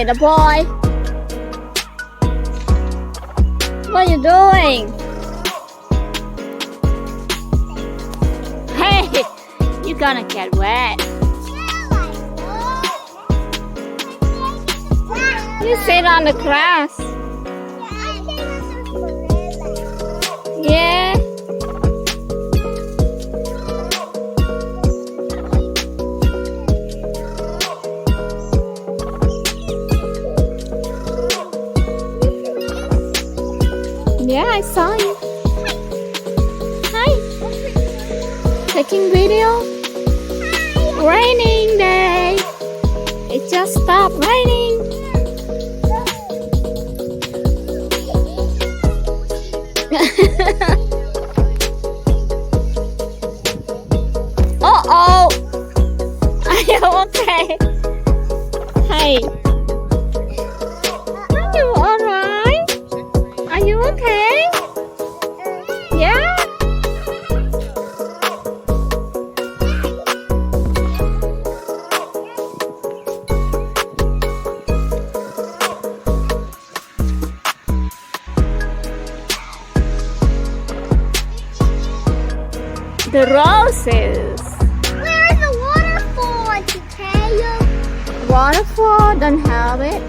the boy. What are you doing? Hey, you're gonna get wet. You sit on the grass. Yeah. Yeah, I saw you. Hi. Taking video. Raining day. It just stopped raining. Uh-oh. Are you okay? Hey. Are you alright? Are you okay? Yeah? The roses. Where is the waterfall? Waterfall? Waterfall, don't have it.